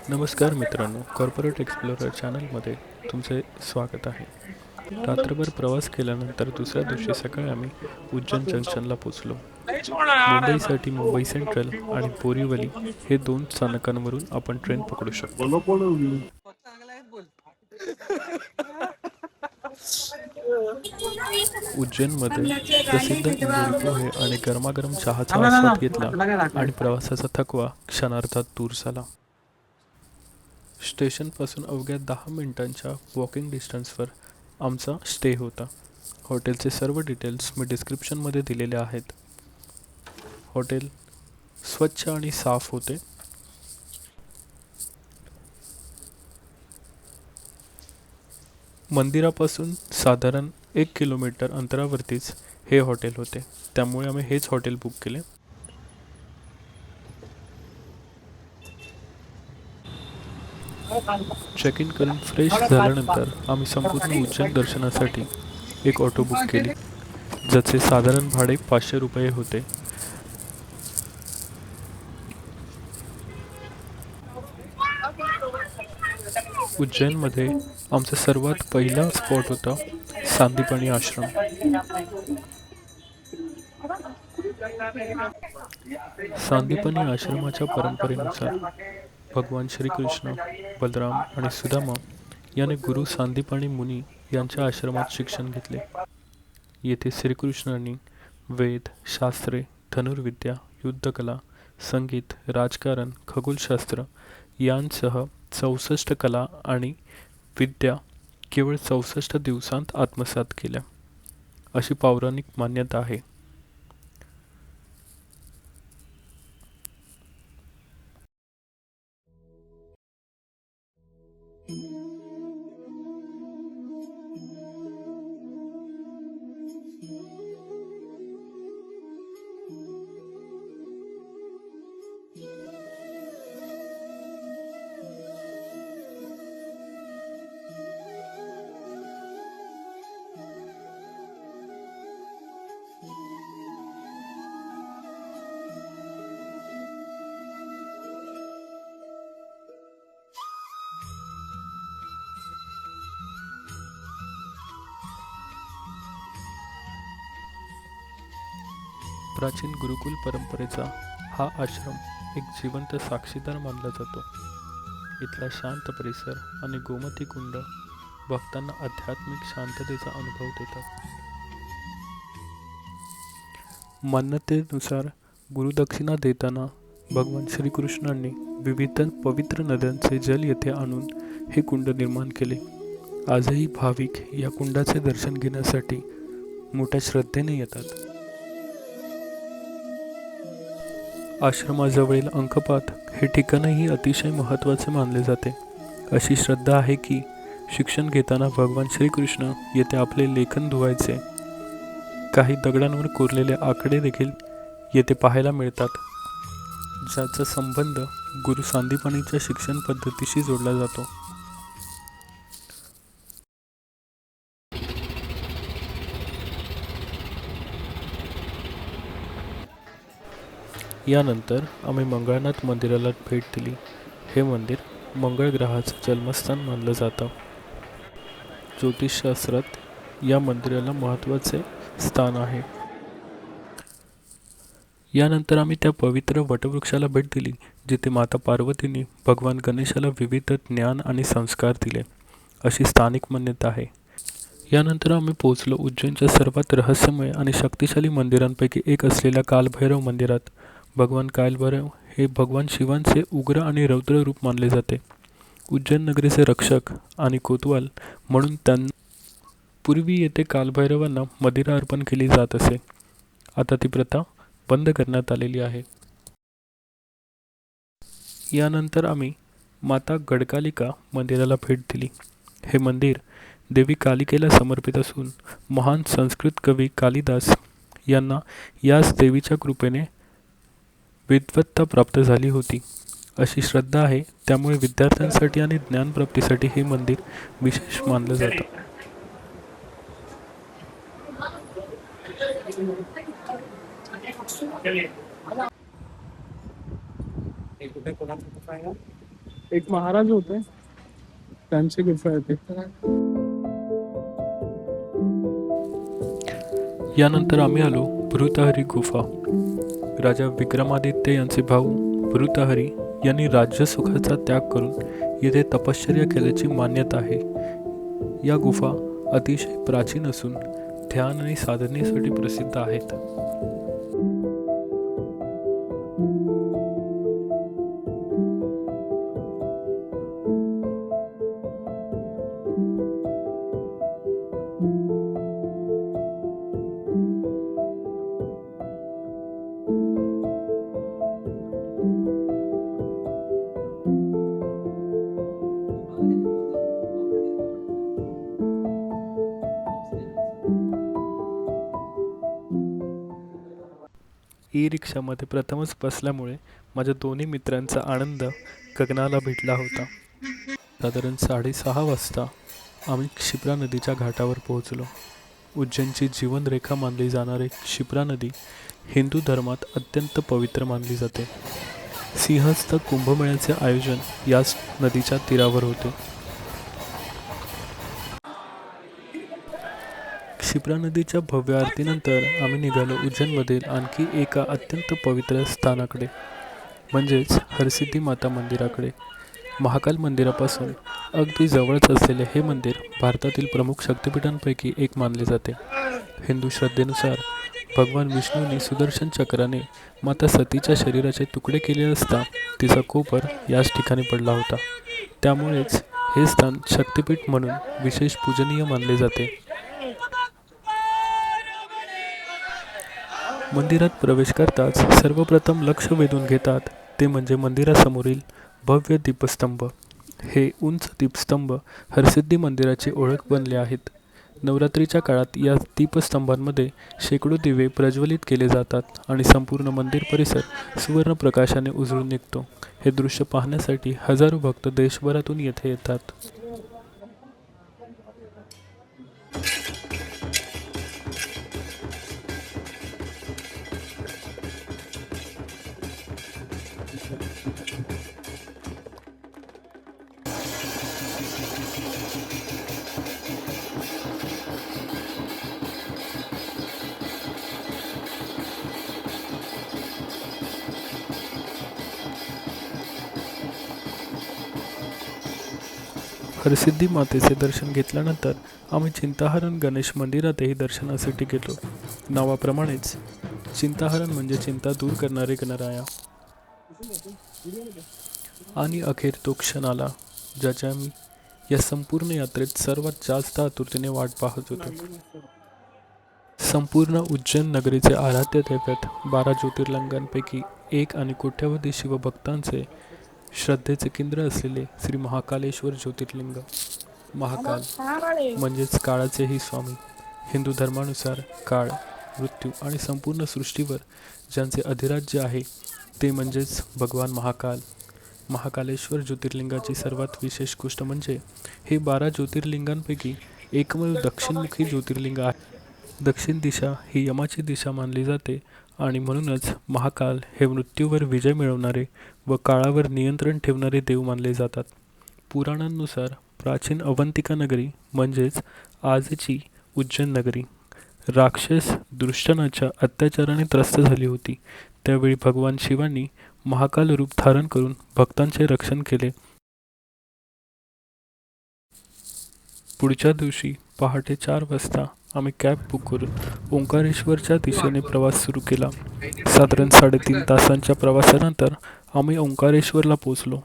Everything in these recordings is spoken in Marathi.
नमस्कार मित्रांनो, कॉर्पोरेट एक्सप्लोरर चॅनलमध्ये तुमचे स्वागत आहे. रात्रभर प्रवास केल्यानंतर दुसऱ्या दिवशी सकाळी आम्ही उज्जैन जंक्शनला पोचलो. मुंबईसाठी मुंबई सेंट्रल आणि बोरीवली हे दोन स्थानकांवरून आपण ट्रेन पकडू शकतो. उज्जैनमध्ये प्रसिद्ध इंदोरी पोहे आणि गरमागरम चहाचा आस्वाद घेतला आणि प्रवासाचा थकवा क्षणार्धात दूर झाला. स्टेशनपासून अवघ्या 10 मिनिटांच्या वॉकिंग डिस्टन्सवर आमचा स्टे होता. हॉटेलचे सर्व डिटेल्स मी डिस्क्रिप्शनमध्ये दिलेले आहेत. हॉटेल स्वच्छ आणि साफ होते. मंदिरापासून साधारण 1 किलोमीटर अंतरावरतीच हे हॉटेल होते, त्यामुळे आम्ही हेच हॉटेल बुक केले. चेक इन करून फ्रेश झाल्यानंतर आम्ही संपूर्ण उज्जैन दर्शनासाठी एक ऑटो बुक केली, ज्याचे साधारण भाडे 500 रुपये होते. उज्जैनमध्ये आमचा सर्वात पहिला स्पॉट होता सांदीपनी आश्रम. सांदीपनी आश्रमाच्या परंपरेनुसार भगवान श्रीकृष्ण, बलराम आणि सुदामा याने गुरु सांदीपनी मुनी यांच्या आश्रमात शिक्षण घेतले. येथे श्रीकृष्णांनी वेद, शास्त्रे, धनुर्विद्या, युद्धकला, संगीत, राजकारण, खगोलशास्त्र यांसह 64 कला आणि विद्या केवळ 64 दिवसांत आत्मसात केल्या, अशी पौराणिक मान्यता आहे. प्राचीन गुरुकुल परंपरेचा हा आश्रम एक जिवंत साक्षीदार मानला जातो. इथला शांत परिसर आणि गोमती कुंड भक्तांना आध्यात्मिक शांततेचा अनुभव देतात. मान्यतेनुसार गुरुदक्षिणा देताना भगवान श्रीकृष्णांनी विविध पवित्र नद्यांचे जल येथे आणून हे कुंड निर्माण केले. आजही भाविक या कुंडाचे दर्शन घेण्यासाठी मोठ्या श्रद्धेने येतात. आश्रमाजवळील अंकपात हे ठिकाणही अतिशय महत्त्वाचे मानले जाते. अशी श्रद्धा आहे की शिक्षण घेताना भगवान श्रीकृष्ण येथे आपले लेखन धुवायचे. काही दगडांवर कोरलेले आकडे देखील येथे पाहायला मिळतात, ज्याचा संबंध गुरु सांदीपनीच्या शिक्षण पद्धतीशी जोडला जातो. यानंतर आम्ही मंगळनाथ मंदिराला भेट दिली. हे मंदिर मंगळ ग्रहाचं जन्मस्थान मानलं जातं. ज्योतिषशास्त्रात या मंदिराला महत्त्वाचे स्थान आहे. यानंतर आम्ही त्या पवित्र वटवृक्षाला भेट दिली, जिथे माता पार्वतींनी भगवान गणेशाला विविध ज्ञान आणि संस्कार दिले, अशी स्थानिक मान्यता आहे. यानंतर आम्ही पोहोचलो उज्जैनच्या सर्वात रहस्यमय आणि शक्तिशाली मंदिरांपैकी एक असलेल्या कालभैरव मंदिरात. भगवान कालभैरव हे भगवान शिवांचे उग्र आणि रौद्र रूप मानले जाते. उज्जैन नगरीचे रक्षक आणि कोतवाल म्हणून त्यांना पूर्वी येथे कालभैरवांना मदिरा अर्पण केली जात असे. आता ती प्रथा बंद करण्यात आलेली आहे. यानंतर आम्ही माता गडकालिका मंदिराला भेट दिली. हे मंदिर देवी कालिकेला समर्पित असून महान संस्कृत कवी कालिदास यांना याच देवीच्या कृपेने विद्वत्ता प्राप्त झाली होती, अशी श्रद्धा आहे. त्यामुळे विद्यार्थ्यांसाठी आणि ज्ञानप्राप्तीसाठी हे मंदिर विशेष मानलं जातं. एक महाराज होते, त्यांची गुफा आहे ती. यानंतर आम्ही आलो भृतहरी गुफा. राजा विक्रमादित्य यांचे भाऊ भृतहरी यांनी राज्यसुखाचा त्याग करून येथे तपश्चर्या केल्याची मान्यता आहे. या गुफा अतिशय प्राचीन असून ध्यान आणि साधनेसाठी प्रसिद्ध आहेत. ई रिक्षामध्ये प्रथमच बसल्यामुळे माझ्या दोन्ही मित्रांचा आनंद गगनाला भिडला होता. साधारण 6:30 वाजता आम्ही क्षिप्रा नदीच्या घाटावर पोहोचलो. उज्जैनची जीवनरेखा मानली जाणारी क्षिप्रा नदी हिंदू धर्मात अत्यंत पवित्र मानली जाते. सिंहस्थ कुंभमेळ्याचे आयोजन याच नदीच्या तीरावर होते. क्षिप्रा नदीच्या भव्य आरतीनंतर आम्ही निघालो उज्जैनमधील आणखी एका अत्यंत पवित्र स्थानाकडे, म्हणजेच हरसिद्धी माता मंदिराकडे. महाकाल मंदिरापासून अगदी जवळच असलेले हे मंदिर भारतातील प्रमुख शक्तिपीठांपैकी एक मानले जाते. हिंदू श्रद्धेनुसार भगवान विष्णूंनी सुदर्शन चक्राने माता सतीच्या शरीराचे तुकडे केले असता तिचा कोपर याच ठिकाणी पडला होता. त्यामुळेच हे स्थान शक्तिपीठ म्हणून विशेष पूजनीय मानले जाते. मंदिरात प्रवेश करताच सर्वप्रथम लक्ष वेधून घेतात ते म्हणजे मंदिरासमोरील भव्य दीपस्तंभ. हे उंच दीपस्तंभ हरसिद्धी मंदिराची ओळख बनले आहेत. नवरात्रीच्या काळात या दीपस्तंभांमध्ये शेकडो दिवे प्रज्वलित केले जातात आणि संपूर्ण मंदिर परिसर सुवर्ण प्रकाशाने उजळून निघतो. हे दृश्य पाहण्यासाठी हजारो भक्त देशभरातून येथे येतात. हरसिद्धी मातेचे दर्शन घेतल्यानंतर आम्ही चिंताहरण गणेश मंदिरातही दर्शनासाठी गेलो. नावाप्रमाणेच चिंताहरण म्हणजे चिंता दूर करणारे गणराया. आणि अखेर तो क्षण आला ज्याच्या मी या संपूर्ण यात्रेत सर्वात जास्त आतुरतेने वाट पाहत होतो. संपूर्ण उज्जैन नगरीचे आराध्य दैवत 12 ज्योतिर्लिंगांपैकी एक आणि कोट्यवधी शिवभक्तांचे श्रद्धेचे केंद्र असलेले श्री महाकालेश्वर ज्योतिर्लिंग. महाकाल म्हणजेच काळाचेही स्वामी. हिंदू धर्मानुसार काळ, मृत्यू आणि संपूर्ण सृष्टीवर ज्यांचे अधिराज्य आहे ते म्हणजेच भगवान महाकाल. महाकालेश्वर ज्योतिर्लिंगाची सर्वात विशेष गोष्ट म्हणजे हे 12 ज्योतिर्लिंगांपैकी एकमेव दक्षिणमुखी ज्योतिर्लिंग आहे. दक्षिण दिशा ही यमाची दिशा मानली जाते आणि म्हणूनच महाकाल हे मृत्यूवर विजय मिळवणारे व काळावर नियंत्रण ठेवणारे देव मानले जातात. पुराणांनुसार प्राचीन अवंतिका नगरी म्हणजेच आजची उज्जैन नगरी राक्षस दृष्टनाच्या अत्याचाराने त्रस्त झाली होती. त्यावेळी भगवान शिवांनी महाकाल रूप धारण करून भक्तांचे रक्षण केले. पुढच्या दिवशी पहाटे 4 वाजता आम्ही कॅब बुक करून ओंकारेश्वरच्या दिशेने प्रवास सुरू केला. साधारण 3.5 तासांच्या प्रवासानंतर आम्ही ओंकारेश्वरला पोहोचलो.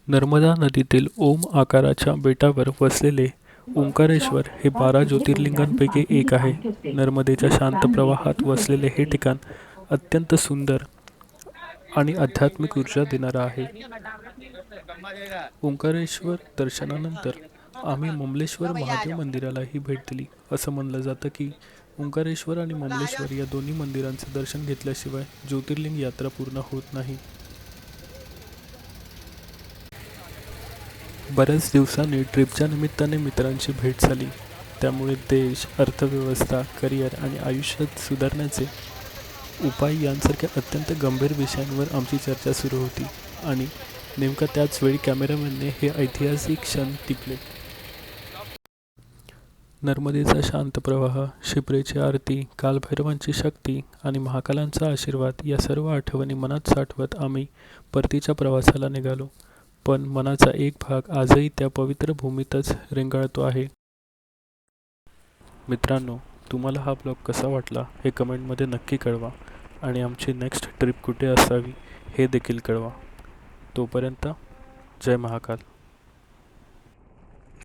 नर्मदा नदीतील ओम आकाराच्या बेटावर वसलेले ओंकारेश्वर हे 12 ज्योतिर्लिंगांपैकी एक आहे. नर्मदेच्या शांत प्रवाहात वसलेले हे ठिकाण अत्यंत सुंदर आणि आध्यात्मिक ऊर्जा देणारा आहे. ओंकारेश्वर दर्शनानंतर आम्ही ममलेश्वर महादेव मंदिरालाही भेट दिली. असं म्हणलं जातं की ओंकारेश्वर आणि ममलेश्वर या दोन्ही मंदिरांचे दर्शन घेतल्याशिवाय ज्योतिर्लिंग यात्रा पूर्ण होत नाही. बऱ्याच दिवसांनी ट्रिपच्या निमित्ताने मित्रांची भेट झाली. त्यामुळे देश, अर्थव्यवस्था, करिअर आणि आयुष्यात सुधारण्याचे उपाय यांसारख्या अत्यंत गंभीर विषयांवर आमची चर्चा सुरू होती आणि नेमका त्याच वेळी कॅमेरामॅनने हे ऐतिहासिक क्षण टिपले. नर्मदेचा शांत प्रवाह, शिप्रेची आरती, कालभैरवांची शक्ती आणि महाकालांचा आशीर्वाद या सर्व आठवणी मनात साठवत आम्ही परतीच्या प्रवासाला निघालो. पण मनाचा एक भाग आजही त्या पवित्र भूमीतच रेंगाळतो आहे. मित्रांनो, तुम्हाला हा ब्लॉग कसा वाटला हे कमेंटमध्ये नक्की कळवा आणि आमची नेक्स्ट ट्रिप कुठे असावी हे देखील कळवा. तोपर्यंत जय महाकाल.